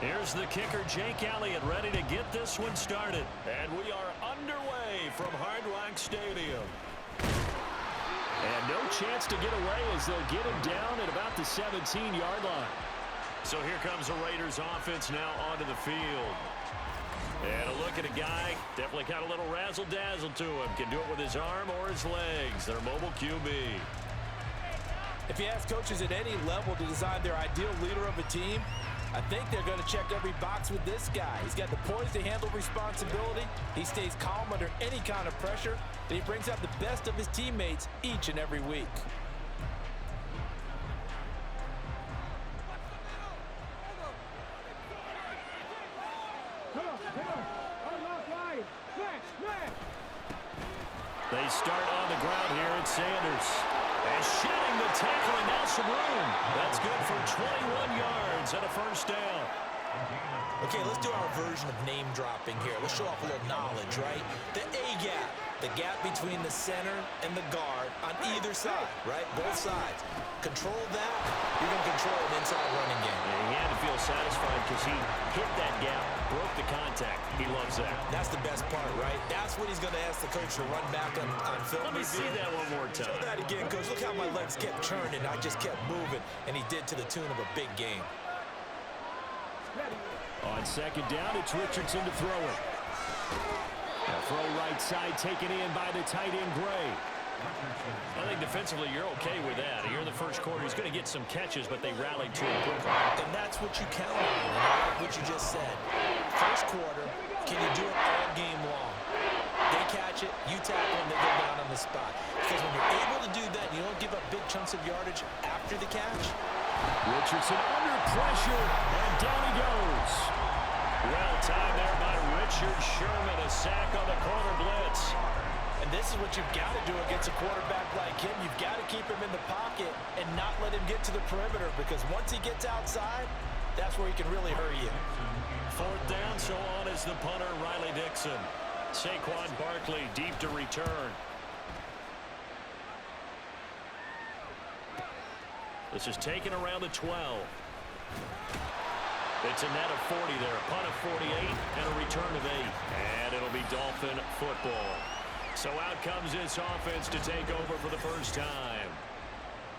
Here's the kicker, Jake Elliott, ready to get this one started. And we are underway from Hard Rock Stadium. And no chance to get away as they'll get him down at about the 17-yard line. So here comes the Raiders offense now onto the field. And a look at a guy, definitely got a little razzle-dazzle to him. Can do it with his arm or his legs. Their mobile QB. If you ask coaches at any level to design their ideal leader of a team, I think they're going to check every box with this guy. He's got the poise to handle responsibility. He stays calm under any kind of pressure, and he brings out the best of his teammates each and every week. They start on the ground here at Sanders. And shedding the tackle and now some room. That's good for 21 yards and a first down. Okay, let's do our version of name dropping here. Let's show off a little knowledge, right? The A-gap, the gap between the center and the guard on either side, right? Both sides. Control that, you're going to control an inside running game. And he had to feel satisfied because he hit that gap, broke the contact. He loves that. That's the best part, right? That's what he's going to ask the coach to run back on film. Let me see that one more time. Show that again, coach. Look how my legs kept churning. I just kept moving, and he did to the tune of a big game. On second down, it's Richardson to throw it. A throw right side taken in by the tight end, Gray. I think defensively you're okay with that. Here in the first quarter, he's going to get some catches, but they rallied to him quickly. And that's what you count on, and I like what you just said. First quarter, can you do it all game long? They catch it, you tackle them, they go down on the spot. Because when you're able to do that, you don't give up big chunks of yardage after the catch. Richardson under pressure, and down he goes. Well timed there by Richard Sherman, a sack on the corner blitz. And this is what you've got to do against a quarterback like him. You've got to keep him in the pocket and not let him get to the perimeter, because once he gets outside, that's where he can really hurt you. Fourth down, so on is the punter, Riley Dixon. Saquon Barkley deep to return. This is taken around the 12. It's a net of 40 there, a punt of 48, and a return of 8. And it'll be Dolphin football. So out comes this offense to take over for the first time.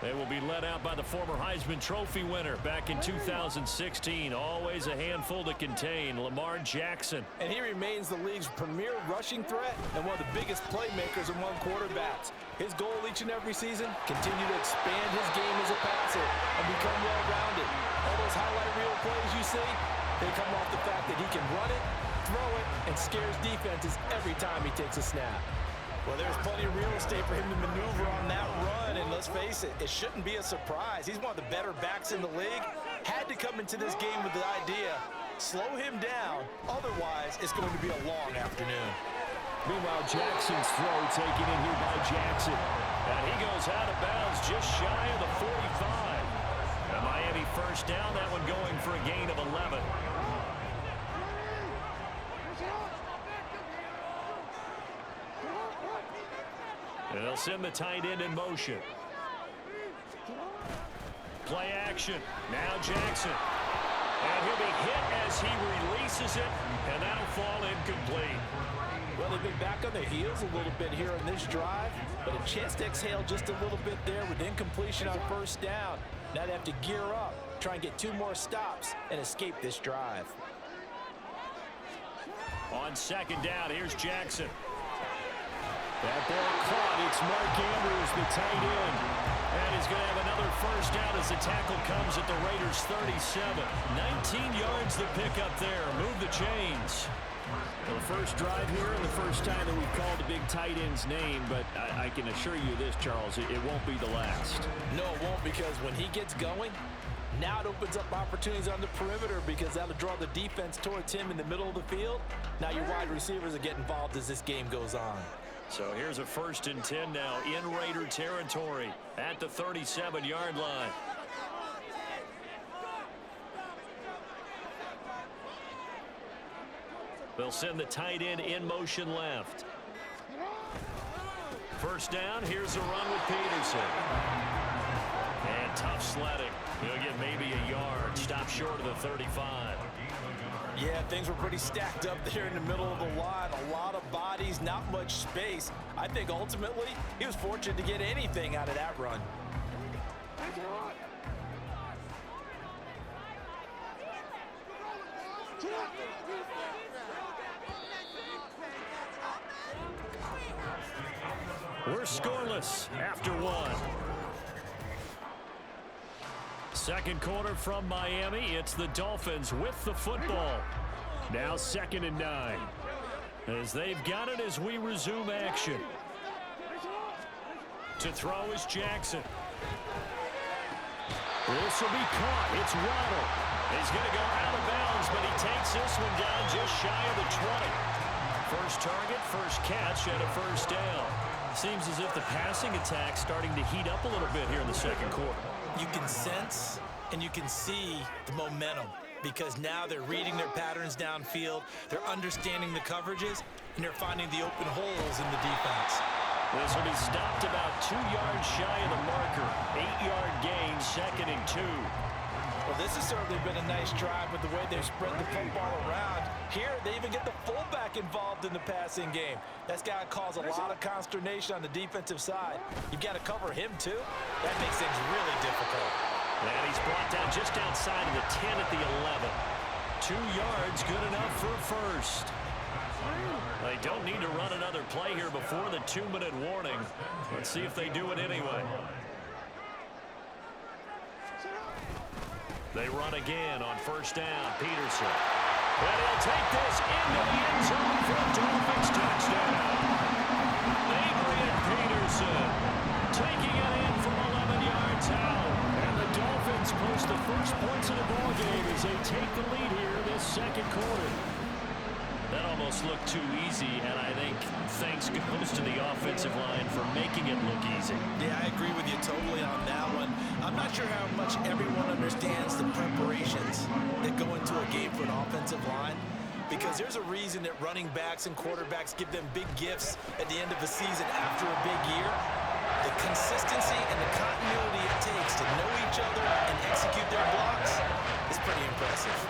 They will be led out by the former Heisman Trophy winner back in 2016. Always a handful to contain, Lamar Jackson. And he remains the league's premier rushing threat and one of the biggest playmakers among quarterbacks. His goal each and every season, continue to expand his game as a passer and become well-rounded. All those highlight reel plays you see, they come off the fact that he can run it, throw it, and scares defenses every time he takes a snap. Well, there's plenty of real estate for him to maneuver on that run, and let's face it, it shouldn't be a surprise. He's one of the better backs in the league. Had to come into this game with the idea, slow him down, otherwise it's going to be a long afternoon. Meanwhile, Jackson's throw taken in here by Jackson. And he goes out of bounds just shy of the 45. And Miami first down, that one going for a gain of 11. And they'll send the tight end in motion. Play action. Now Jackson. And he'll be hit as he releases it, and that'll fall incomplete. Well, they've been back on their heels a little bit here on this drive, but a chance to exhale just a little bit there with incompletion on first down. Now they have to gear up, try and get 2 more stops, and escape this drive. On second down, here's Jackson. That ball caught. It's Mark Andrews, the tight end. And he's going to have another first down as the tackle comes at the Raiders' 37. 19 yards the pickup there. Move the chains. Well, the first drive here and the first time that we've called the big tight end's name, but I can assure you this, Charles, it won't be the last. No, it won't, because when he gets going, now it opens up opportunities on the perimeter, because that'll draw the defense towards him in the middle of the field. Now your wide receivers will get involved as this game goes on. So here's a 1st and 10 now in Raider territory at the 37-yard line. They'll send the tight end in motion left. First down, here's a run with Peterson. And tough sledding. He'll get maybe a yard. Stop stopped short of the 35. Yeah, things were pretty stacked up there in the middle of the line. A lot of bodies, not much space. I think ultimately he was fortunate to get anything out of that run. We're scoreless after one. Second quarter from Miami. It's the Dolphins with the football. Now 2nd and 9. As they've got it as we resume action. To throw is Jackson. This will be caught. It's Waddle. He's going to go out of bounds, but he takes this one down just shy of the 20. First target, first catch, and a first down. Seems as if the passing attack's starting to heat up a little bit here in the second quarter. You can sense and you can see the momentum because now they're reading their patterns downfield, they're understanding the coverages, and they're finding the open holes in the defense. This will be stopped about 2 yards shy of the marker. 8-yard gain, 2nd and 2. Well, this has certainly been a nice drive with the way they've spread the football around. Here, they even get the fullback involved in the passing game. That's got to cause a lot of consternation on the defensive side. You've got to cover him, too. That makes things really difficult. And he's brought down just outside of the 10 at the 11. 2 yards, good enough for first. They don't need to run another play here before the 2-minute warning. Let's see if they do it anyway. They run again on first down. Peterson. And he'll take this into the end zone for a Dolphins touchdown. Adrian Peterson taking it in from 11 yards out. And the Dolphins post the first points of the ballgame as they take the lead here this second quarter. That almost looked too easy, and I think thanks goes to the offensive line for making it look easy. Yeah, I agree with you totally on that one. I'm not sure how much everyone understands the preparations that go into a game for an offensive line, because there's a reason that running backs and quarterbacks give them big gifts at the end of the season after a big year. The consistency and the continuity it takes to know each other and execute their blocks is pretty impressive.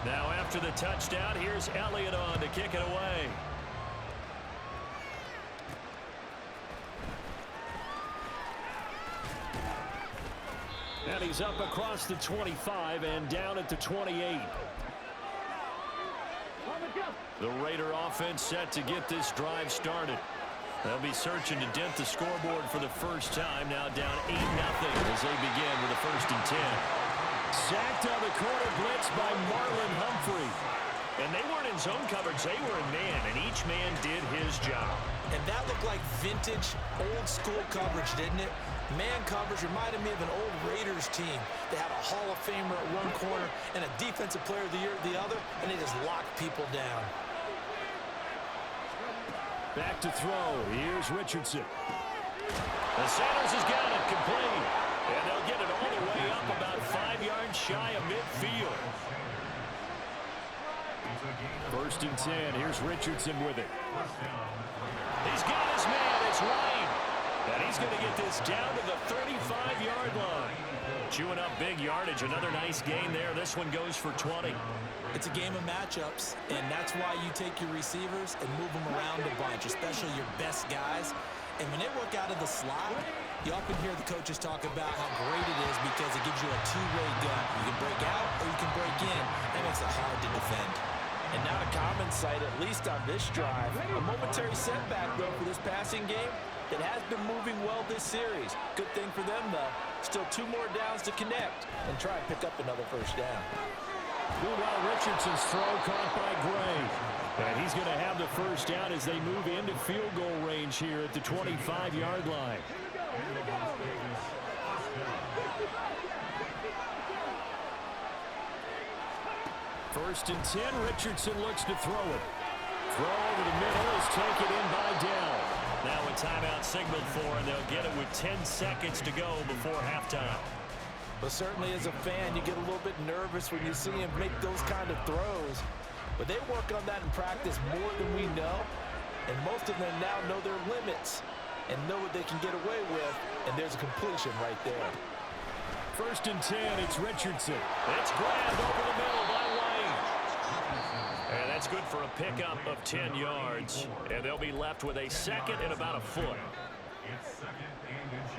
Now after the touchdown, here's Elliott on to kick it away. And he's up across the 25 and down at the 28. The Raider offense set to get this drive started. They'll be searching to dent the scoreboard for the first time. Now down 8-0 as they begin with a 1st and 10. Sacked on the corner blitz by Marlon Humphrey. And they weren't in zone coverage. They were in man, and each man did his job. And that looked like vintage, old-school coverage, didn't it? Man coverage reminded me of an old Raiders team. They had a Hall of Famer at one corner and a Defensive Player of the Year at the other, and they just locked people down. Back to throw. Here's Richardson. And Sanders has got it complete. And they'll get it all the way up about 5 yards shy of midfield. 1st and 10. Here's Richardson with it. He's got his man. It's Ryan. And he's going to get this down to the 35-yard line. Chewing up big yardage. Another nice gain there. This one goes for 20. It's a game of matchups, and that's why you take your receivers and move them around a bunch, especially your best guys. And when they work out of the slot, you often hear the coaches talk about how great it is because it gives you a two-way gun. You can break out or you can break in. That makes it hard to defend. And not a common sight, at least on this drive. A momentary setback, though, for this passing game that has been moving well this series. Good thing for them, though. Still 2 more downs to connect and try and pick up another first down. Meanwhile, Richardson's throw caught by Gray. And he's going to have the first down as they move into field goal range here at the 25-yard line. First and 10, Richardson looks to throw it. Throw over the middle is taken in by Dell. Now a timeout signaled for, and they'll get it with 10 seconds to go before halftime. But certainly as a fan, you get a little bit nervous when you see him make those kind of throws. But they work on that in practice more than we know. And most of them now know their limits and know what they can get away with. And there's a completion right there. 1st and 10, it's Richardson. It's grabbed over the middle by White. And that's good for a pickup of 10 yards. And they'll be left with a 2nd and about a foot.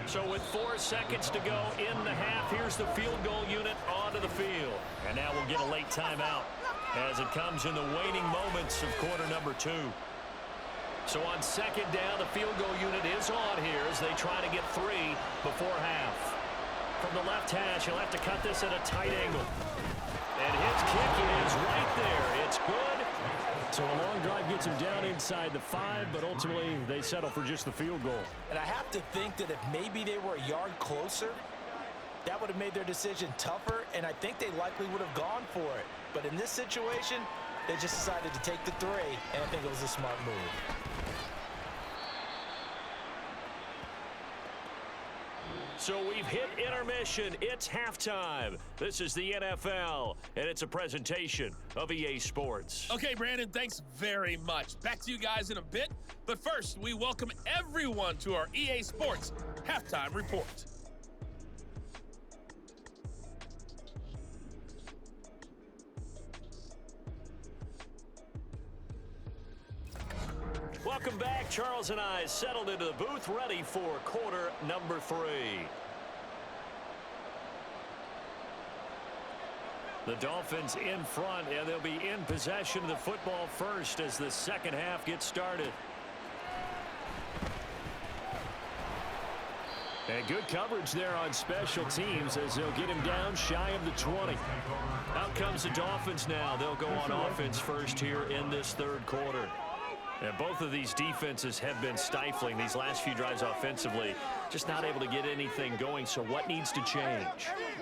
So with 4 seconds to go in the half, here's the field goal unit onto the field. And now we'll get a late timeout as it comes in the waning moments of quarter number 2. So on 2nd down, the field goal unit is on here as they try to get 3 before half. From the left hash, he'll have to cut this at a tight angle. And his kick is right there. It's good. So a long drive gets him down inside the 5, but ultimately they settle for just the field goal. And I have to think that if maybe they were a yard closer, that would have made their decision tougher, and I think they likely would have gone for it. But in this situation, they just decided to take the 3, and I think it was a smart move. So we've hit intermission. It's halftime. This is the NFL, and it's a presentation of EA Sports. Okay, Brandon, thanks very much. Back to you guys in a bit. But first, we welcome everyone to our EA Sports Halftime Report. Welcome back. Charles and I settled into the booth, ready for quarter number 3. The Dolphins in front, and they'll be in possession of the football first as the second half gets started. And good coverage there on special teams as they'll get him down shy of the 20. Out comes the Dolphins now. They'll go on offense first here in this 3rd quarter. And both of these defenses have been stifling these last few drives offensively. Just not able to get anything going. So what needs to change?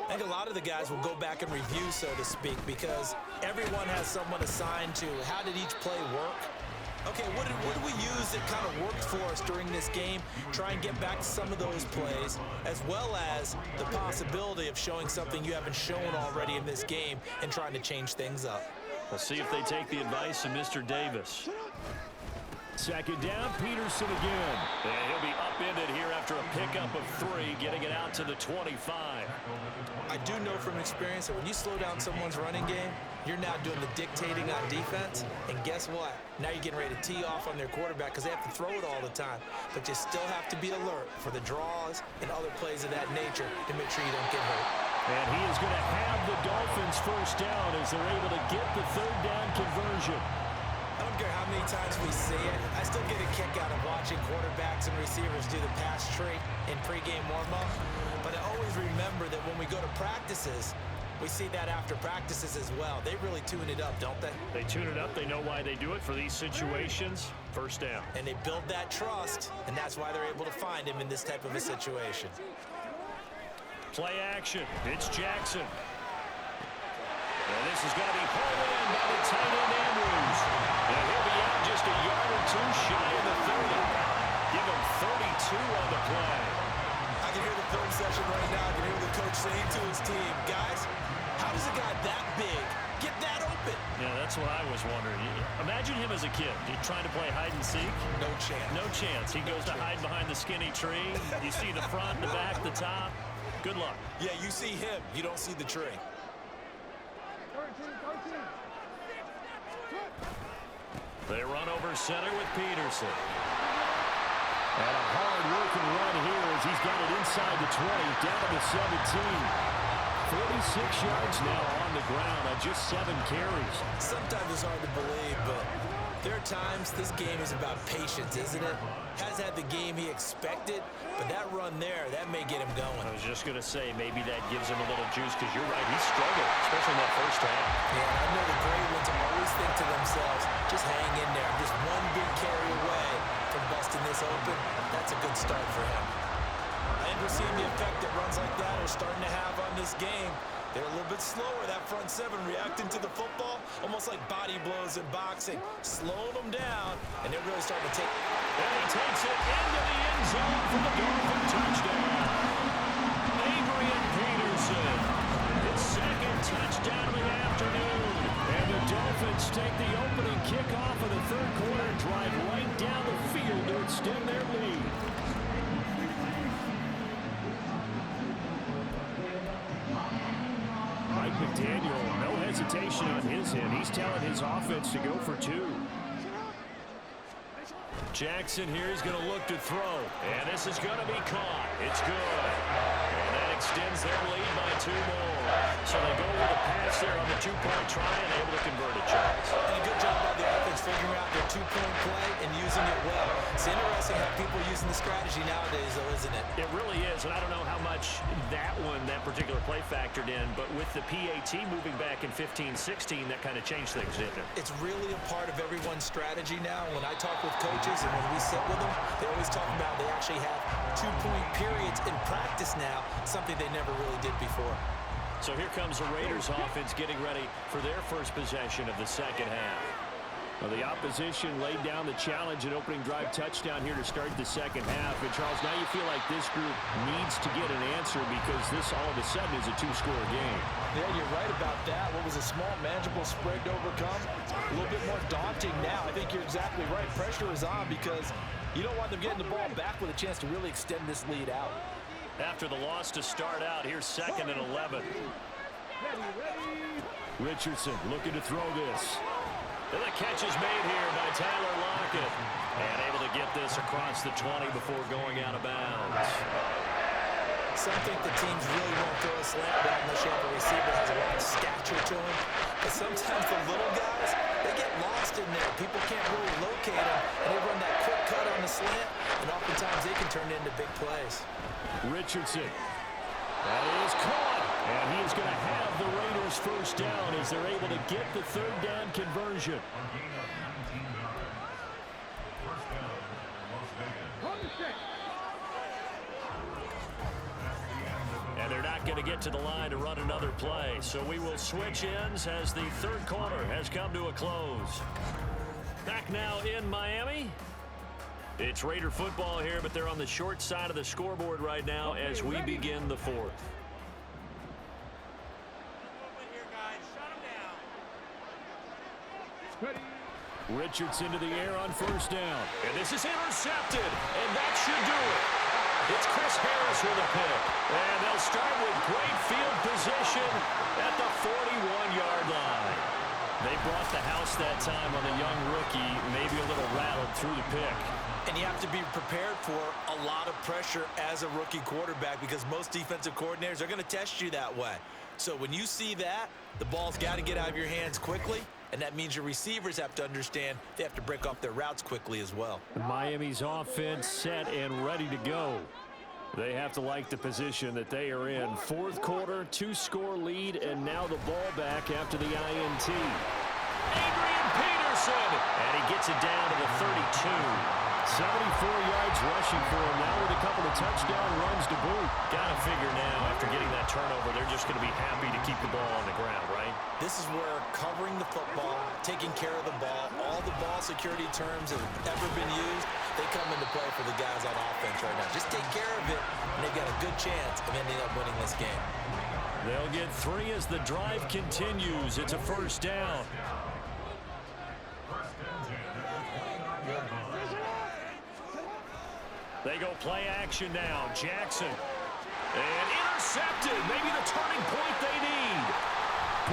I think a lot of the guys will go back and review, so to speak, because everyone has someone assigned to how did each play work. Okay, what did we use that kind of worked for us during this game? Try and get back to some of those plays, as well as the possibility of showing something you haven't shown already in this game and trying to change things up. We'll see if they take the advice of Mr. Davis. 2nd down, Peterson again. And he'll be upended here after a pickup of 3, getting it out to the 25. I do know from experience that when you slow down someone's running game, you're now doing the dictating on defense. And guess what? Now you're getting ready to tee off on their quarterback because they have to throw it all the time. But you still have to be alert for the draws and other plays of that nature to make sure you don't get hurt. And he is going to have the Dolphins first down as they're able to get the 3rd down conversion. I don't care how many times we see it. I still get a kick out of watching quarterbacks and receivers do the pass tree in pregame warm-up. But I always remember that when we go to practices, we see that after practices as well. They really tune it up, don't they? They tune it up. They know why they do it for these situations. First down. And they build that trust, and that's why they're able to find him in this type of a situation. Play action. It's Jackson. And this is going to be pulled in by the tight end Andrews. And he'll be out just a yard or 2 shy of the 30. Give him 32 on the play. I can hear the film session right now. I can hear the coach saying to his team, guys, how does a guy that big get that open? Yeah, that's what I was wondering. Imagine him as a kid. He's trying to play hide and seek. No chance. No chance. He goes to hide behind the skinny tree. You see the front, the back, the top. Good luck. Yeah, you see him. You don't see the tree. They run over center with Peterson. And a hard-working run here as he's got it inside the 20, down to the 17. 46 yards now on the ground on just 7 carries. Sometimes it's hard to believe, but there are times this game is about patience, isn't it? Has had the game he expected, but that run there, that may get him going. I was just going to say, maybe that gives him a little juice, because you're right, he struggled, especially in that first half. Yeah, I know the great ones always think to themselves, just hang in there. Just one big carry away from busting this open. That's a good start for him. And we're seeing the effect that runs like that are starting to have on this game. They're a little bit slower, that front 7, reacting to the football, almost like body blows in boxing, slowing them down, and they're really starting to take. And he takes it into the end zone for the Dolphin touchdown. Adrian Peterson drive right down the field to extend their lead. Mike McDaniel, no hesitation on his end. He's telling his offense to go for 2. Jackson here is going to look to throw. And this is going to be caught. It's good. And that extends their lead by 2 more. So they go with a pass there on the 2-point try and able to convert it, Charles. And a good job by the offense figuring out their 2-point play and using it well. It's interesting how people are using the strategy nowadays, though, isn't it? It really is, and I don't know how much that particular play factored in, but with the PAT moving back in 15-16, that kind of changed things, didn't it? It's really a part of everyone's strategy now. When I talk with coaches and when we sit with them, they always talk about they actually have 2-point periods in practice now, something they never really did before. So here comes the Raiders offense getting ready for their first possession of the second half. Well, the opposition laid down the challenge and opening drive touchdown here to start the second half. And, Charles, now you feel like this group needs to get an answer because this all of a sudden is a 2-score game. Yeah, you're right about that. What was a small, manageable spread to overcome, a little bit more daunting now. I think you're exactly right. Pressure is on because you don't want them getting the ball back with a chance to really extend this lead out. After the loss to start out, here's 2nd and 11. Richardson looking to throw this. And the catch is made here by Tyler Lockett. And able to get this across the 20 before going out of bounds. Some think the teams really won't throw a slant down unless you have a receiver that has a lot of stature to him. But sometimes the little guys, they get lost in there. People can't really locate them. And they run that quick cut on the slant. And oftentimes they can turn it into big plays. Richardson. That is caught. And he is going to have the Raiders first down as they're able to get the 3rd down conversion. And they're not going to get to the line to run another play. So we will switch ends as the 3rd quarter has come to a close. Back now in Miami. It's Raider football here, but they're on the short side of the scoreboard right now as we begin the 4th. Richardson to the air on 1st down. And this is intercepted, and that should do it. It's Chris Harris with a pick. And they'll start with great field position at the 41-yard line. They brought the house that time on the young rookie, maybe a little rattled through the pick. And you have to be prepared for a lot of pressure as a rookie quarterback because most defensive coordinators are going to test you that way. So when you see that, the ball's got to get out of your hands quickly, and that means your receivers have to understand they have to break off their routes quickly as well. Miami's offense set and ready to go. They have to like the position that they are in. 4th quarter, 2-score lead, and now the ball back after the INT. Adrian Peterson, and he gets it down to the 32. 74 yards rushing for him now with a couple of touchdown runs to boot. Got to figure now, after getting that turnover, they're just going to be happy to keep the ball on the ground, right? This is where covering the football, taking care of the ball, all the ball security terms that have ever been used, they come into play for the guys on offense right now. Just take care of it, and they've got a good chance of ending up winning this game. They'll get 3 as the drive continues. It's a 1st down. They go play action now. Jackson. And intercepted. Maybe the turning point they need.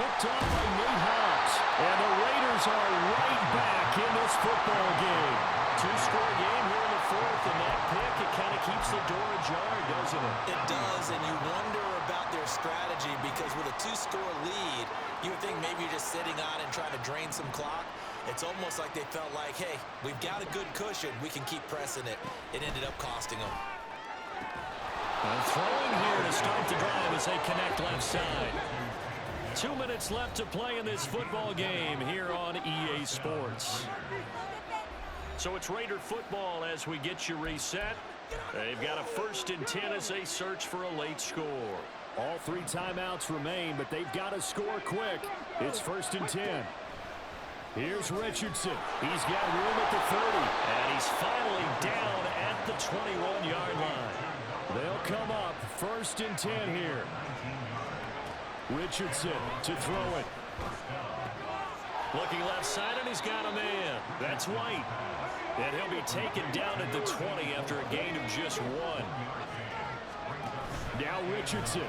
Picked off by Nate Hobbs. And the Raiders are right back in this football game. 2-score game here in the 4th. And that pick, it kind of keeps the door ajar, doesn't it? It does, and you wonder about their strategy because with a 2-score lead, you would think maybe you're just sitting on and trying to drain some clock. It's almost like they felt like, hey, we've got a good cushion. We can keep pressing it. It ended up costing them. And throwing here to start the drive as they connect left side. 2 minutes left to play in this football game here on EA Sports. So it's Raider football as we get you reset. They've got a 1st and 10 as they search for a late score. All 3 timeouts remain, but they've got to score quick. It's 1st and 10. Here's Richardson. He's got room at the 30. And he's finally down at the 21-yard line. They'll come up 1st and 10 here. Richardson to throw it. Looking left side, and he's got a man. That's White. And he'll be taken down at the 20 after a gain of just 1. Now Richardson.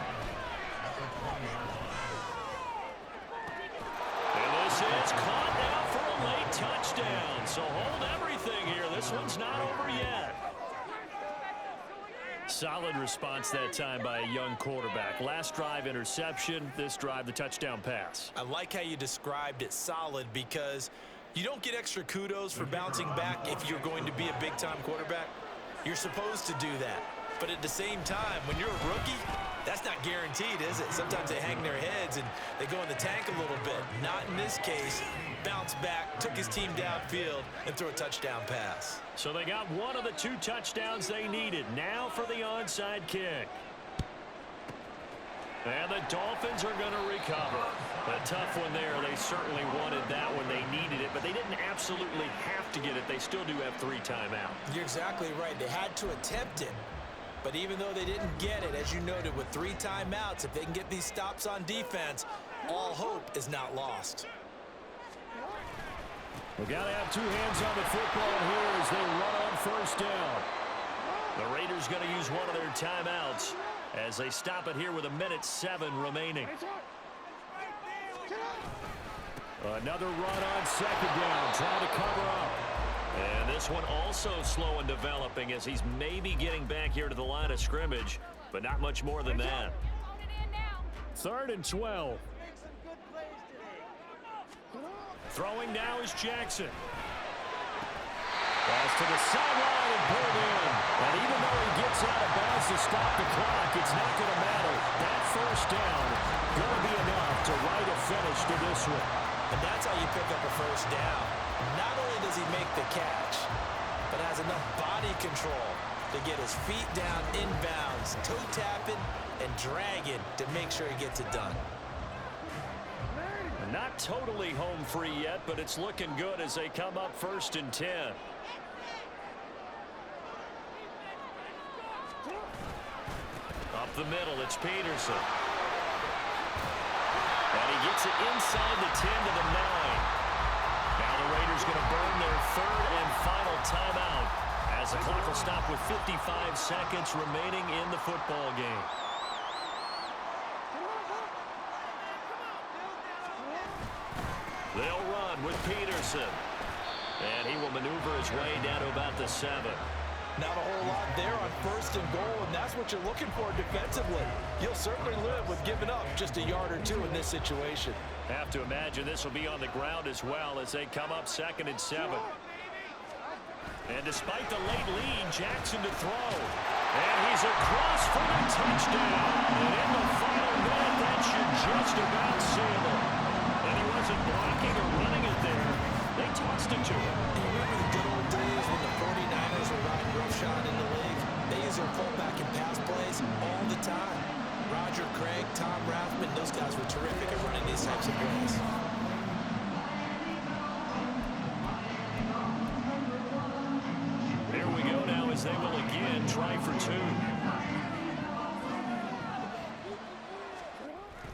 And this is caught now for a late touchdown. So hold everything here. This one's not over yet. Solid response that time by a young quarterback. Last drive, interception. This drive, the touchdown pass. I like how you described it solid because you don't get extra kudos for bouncing back if you're going to be a big-time quarterback. You're supposed to do that. But at the same time, when you're a rookie, that's not guaranteed, is it? Sometimes they hang their heads and they go in the tank a little bit. Not in this case. Bounce back, took his team downfield, and threw a touchdown pass. So they got one of the 2 touchdowns they needed. Now for the onside kick. And the Dolphins are going to recover. A tough one there. They certainly wanted that when they needed it, but they didn't absolutely have to get it. They still do have 3 timeouts. You're exactly right. They had to attempt it. But even though they didn't get it, as you noted, with 3 timeouts, if they can get these stops on defense, all hope is not lost. We've got to have 2 hands on the football here as they run on first down. The Raiders going to use one of their timeouts as they stop it here with 1:07 remaining. Another run on second down, trying to cover up. And this one also slow in developing as he's maybe getting back here to the line of scrimmage, but not much more than that. 3rd and 12. Throwing now is Jackson. Pass to the sideline and pulled in. And even though he gets out of bounds to stop the clock, it's not going to matter. That first down going to be enough to write a finish to this one. And that's how you pick up a first down. Not only does he make the catch, but has enough body control to get his feet down inbounds, toe tapping and dragging to make sure he gets it done. Not totally home free yet, but it's looking good as they come up 1st and 10. Up the middle, it's Peterson. And he gets it inside the 10 to the 9. Now the Raiders going to burn their 3rd and final timeout as the clock will stop with 55 seconds remaining in the football game. They'll run with Peterson. And he will maneuver his way down to about the 7. Not a whole lot there on 1st and goal, and that's what you're looking for defensively. You'll certainly live with giving up just a yard or 2 in this situation. Have to imagine this will be on the ground as well as they come up 2nd and 7. And despite the late lead, Jackson to throw. And he's across for the touchdown. And in the final minute, that should just about seal it. And he wasn't blocking or running it there. They tossed it to him. You remember the good old days when the 49ers were riding roughshod in the league? They use their fullback and pass plays all the time. Roger Craig, Tom Rathman, those guys were terrific at running these types of plays. There we go now as they will again try for 2.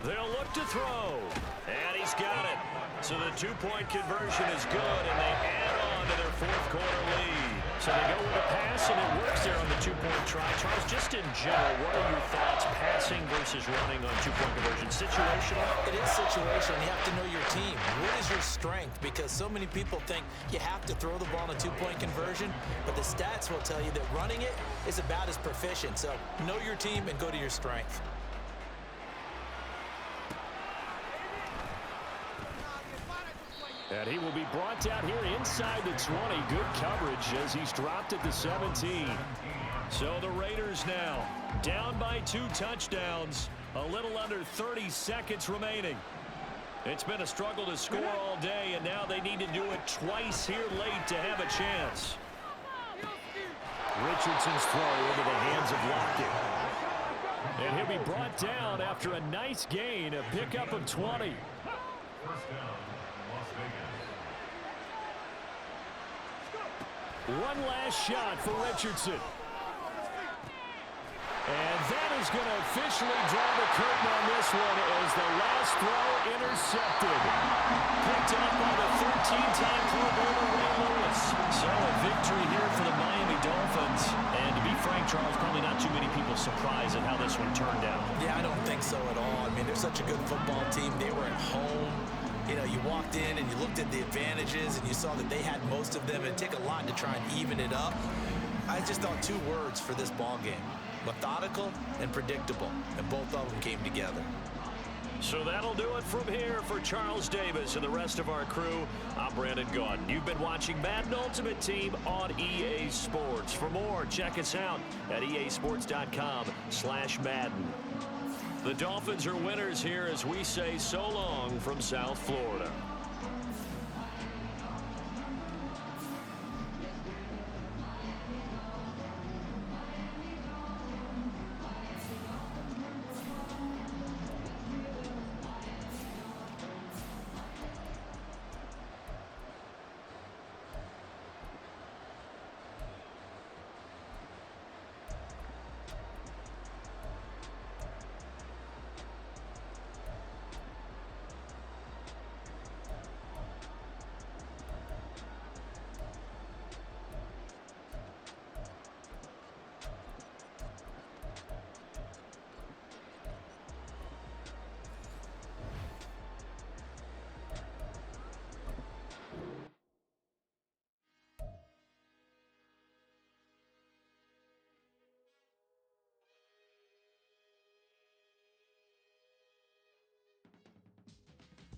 They'll look to throw. And he's got it. So the 2-point conversion is good, and they add on to their 4th quarter lead. So they go with a pass, and it works there on the 2-point try. Charles, just in general, what are your thoughts passing versus running on 2-point conversion? Situational? It is situational. You have to know your team. What is your strength? Because so many people think you have to throw the ball in a 2-point conversion, but the stats will tell you that running it is about as proficient. So know your team and go to your strength. And he will be brought down here inside the 20. Good coverage as he's dropped at the 17. So the Raiders now down by 2 touchdowns. A little under 30 seconds remaining. It's been a struggle to score all day, and now they need to do it twice here late to have a chance. Richardson's throw into the hands of Lockett. And he'll be brought down after a nice gain, a pickup of 20. One last shot for Richardson. And that is going to officially draw the curtain on this one as the last throw intercepted. Picked up by the 13-time Pro Bowler Ray Lewis. So a victory here for the Miami Dolphins. And to be frank, Charles, probably not too many people surprised at how this one turned out. Yeah, I don't think so at all. I mean, they're such a good football team. They were at home. You know, you walked in and you looked at the advantages and you saw that they had most of them. It'd take a lot to try and even it up. I just thought two words for this ball game: methodical and predictable, and both of them came together. So that'll do it from here for Charles Davis and the rest of our crew. I'm Brandon Gaudin. You've been watching Madden Ultimate Team on EA Sports. For more, check us out at easports.com/Madden. The Dolphins are winners here as we say so long from South Florida.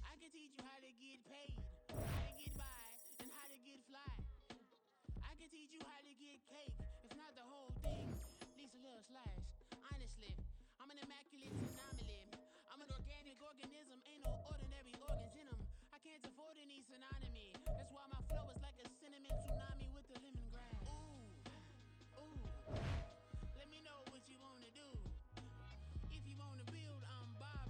I can teach you how to get paid, how to get by, and how to get fly. I can teach you how to get cake, if not the whole thing, at least a little slice. Honestly, I'm an immaculate anomaly. I'm an organic organism, ain't no ordinary organs in them. I can't afford any synonymy. That's why